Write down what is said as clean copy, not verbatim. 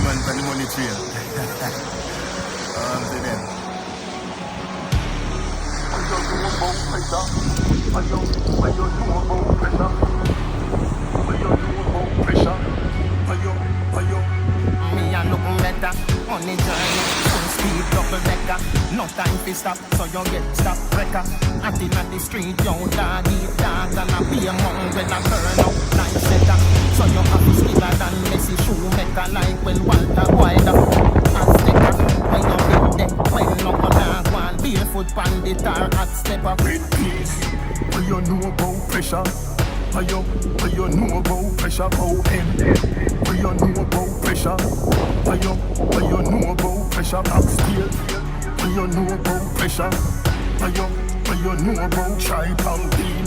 man for the money trail. See them. Me a looking better on the journey. Full speed, double decker. No time to stop, so you get stop wrecker. Acting on the street, yo, dog eat dog. And I be among when I burn out like setter. So you have to skiller than Messi shoemaker. Like when Walter Wilder and Stecker. When you get there, when no one one barefoot bandit or hot stepper. With peace, what you know about pressure? What you know about pressure? About him. What you know about pressure? What you know about pressure? Backstage. What you know about pressure? What you know about try and beat?